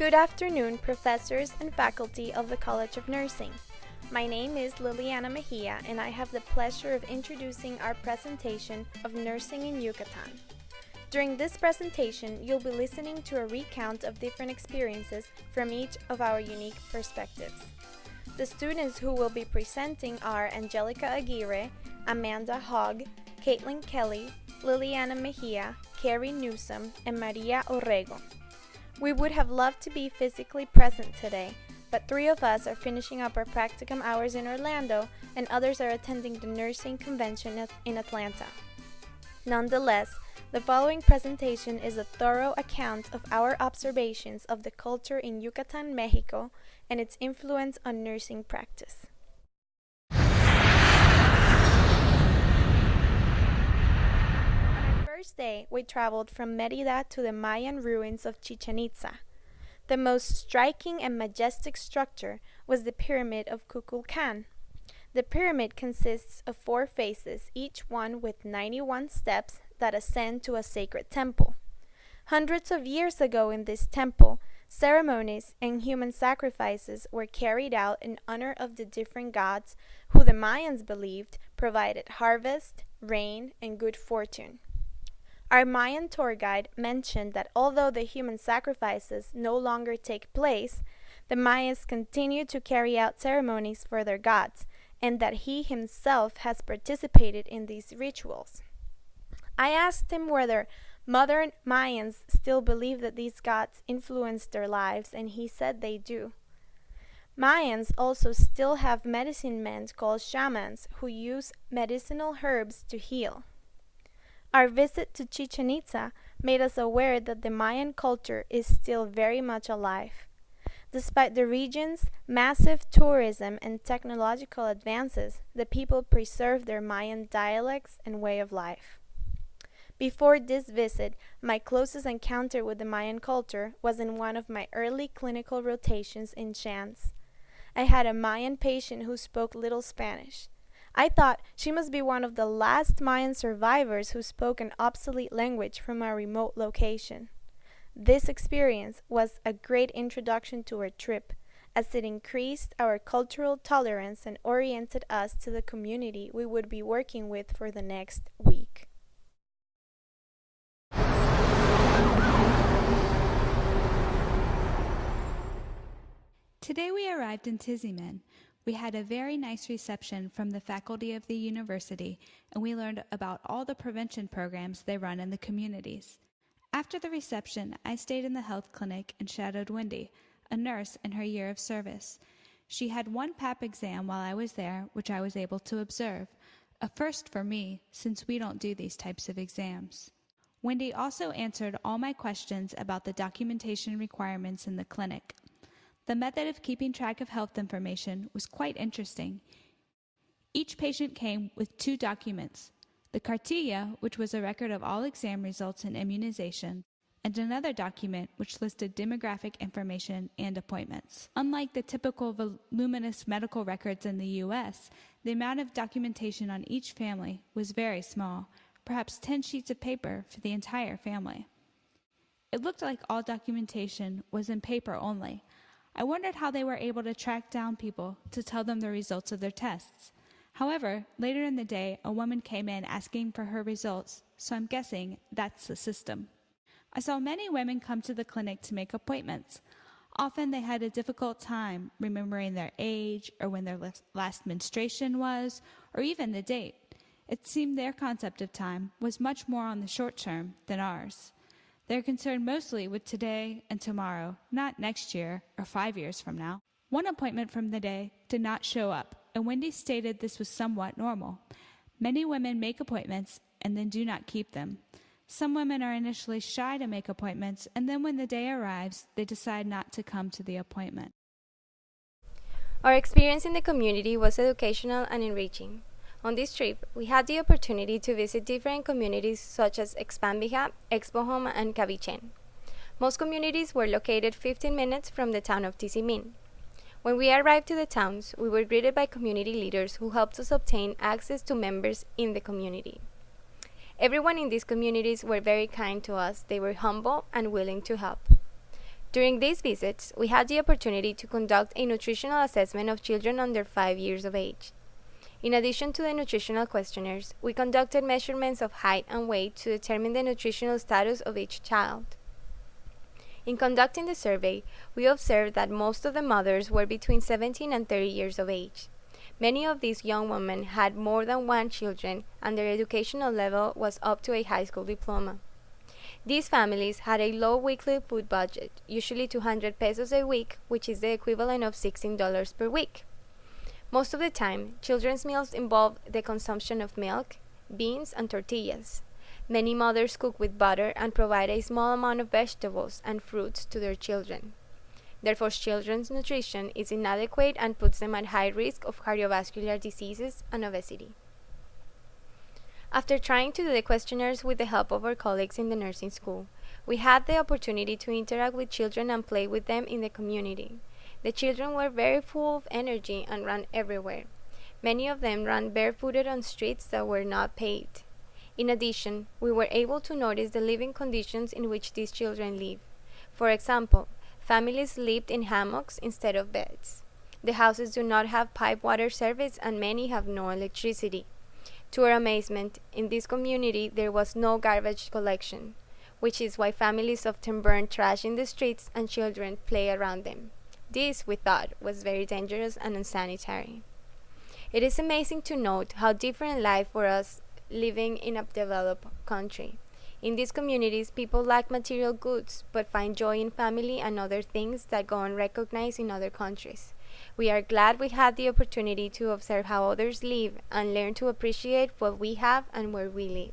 Good afternoon, professors and faculty of the College of Nursing. My name is Liliana Mejia, and I have the pleasure of introducing our presentation of Nursing in Yucatan. During this presentation, you'll be listening to a recount of different experiences from each of our unique perspectives. The students who will be presenting are Angelica Aguirre, Amanda Hogg, Caitlin Kelly, Liliana Mejia, Carrie Newsom, and Maria Orrego. We would have loved to be physically present today, but 3 of us are finishing up our practicum hours in Orlando and others are attending the nursing convention in Atlanta. Nonetheless, the following presentation is a thorough account of our observations of the culture in Yucatan, Mexico, and its influence on nursing practice. First day, we traveled from Mérida to the Mayan ruins of Chichen Itza. The most striking and majestic structure was the pyramid of Kukulkan. The pyramid consists of 4 faces, each one with 91 steps that ascend to a sacred temple. Hundreds of years ago in this temple, ceremonies and human sacrifices were carried out in honor of the different gods who the Mayans believed provided harvest, rain, and good fortune. Our Mayan tour guide mentioned that although the human sacrifices no longer take place, the Mayans continue to carry out ceremonies for their gods, and that he himself has participated in these rituals. I asked him whether modern Mayans still believe that these gods influenced their lives, and he said they do. Mayans also still have medicine men called shamans who use medicinal herbs to heal. Our visit to Chichen Itza made us aware that the Mayan culture is still very much alive. Despite the region's massive tourism and technological advances, the people preserve their Mayan dialects and way of life. Before this visit, my closest encounter with the Mayan culture was in one of my early clinical rotations in Chance. I had a Mayan patient who spoke little Spanish. I thought she must be one of the last Mayan survivors who spoke an obsolete language from a remote location. This experience was a great introduction to our trip, as it increased our cultural tolerance and oriented us to the community we would be working with for the next week. Today we arrived in Tizimin. We had a very nice reception from the faculty of the university, and we learned about all the prevention programs they run in the communities. After the reception, I stayed in the health clinic and shadowed Wendy, a nurse in her year of service. She had 1 PAP exam while I was there, which I was able to observe, a first for me since we don't do these types of exams. Wendy also answered all my questions about the documentation requirements in the clinic. The method of keeping track of health information was quite interesting. Each patient came with 2 documents, the cartilla, which was a record of all exam results and immunization, and another document which listed demographic information and appointments. Unlike the typical voluminous medical records in the U.S., the amount of documentation on each family was very small, perhaps 10 sheets of paper for the entire family. It looked like all documentation was in paper only. I wondered how they were able to track down people to tell them the results of their tests. However, later in the day, a woman came in asking for her results, so I'm guessing that's the system. I saw many women come to the clinic to make appointments. Often they had a difficult time remembering their age or when their last menstruation was, or even the date. It seemed their concept of time was much more on the short term than ours. They're concerned mostly with today and tomorrow, not next year or 5 years from now. One appointment from the day did not show up, and Wendy stated this was somewhat normal. Many women make appointments and then do not keep them. Some women are initially shy to make appointments, and then when the day arrives, they decide not to come to the appointment. Our experience in the community was educational and enriching. On this trip, we had the opportunity to visit different communities such as Expambija, Expo Home, and Cavichen. Most communities were located 15 minutes from the town of Tizimin. When we arrived to the towns, we were greeted by community leaders who helped us obtain access to members in the community. Everyone in these communities were very kind to us. They were humble and willing to help. During these visits, we had the opportunity to conduct a nutritional assessment of children under 5 years of age. In addition to the nutritional questionnaires, we conducted measurements of height and weight to determine the nutritional status of each child. In conducting the survey, we observed that most of the mothers were between 17 and 30 years of age. Many of these young women had more than one children, and their educational level was up to a high school diploma. These families had a low weekly food budget, usually 200 pesos a week, which is the equivalent of $16 per week. Most of the time, children's meals involve the consumption of milk, beans, and tortillas. Many mothers cook with butter and provide a small amount of vegetables and fruits to their children. Therefore, children's nutrition is inadequate and puts them at high risk of cardiovascular diseases and obesity. After trying to do the questionnaires with the help of our colleagues in the nursing school, we had the opportunity to interact with children and play with them in the community. The children were very full of energy and ran everywhere. Many of them ran barefooted on streets that were not paved. In addition, we were able to notice the living conditions in which these children live. For example, families slept in hammocks instead of beds. The houses do not have pipe water service and many have no electricity. To our amazement, in this community there was no garbage collection, which is why families often burn trash in the streets and children play around them. This, we thought, was very dangerous and unsanitary. It is amazing to note how different life for us living in a developed country. In these communities, people lack material goods, but find joy in family and other things that go unrecognized in other countries. We are glad we had the opportunity to observe how others live and learn to appreciate what we have and where we live.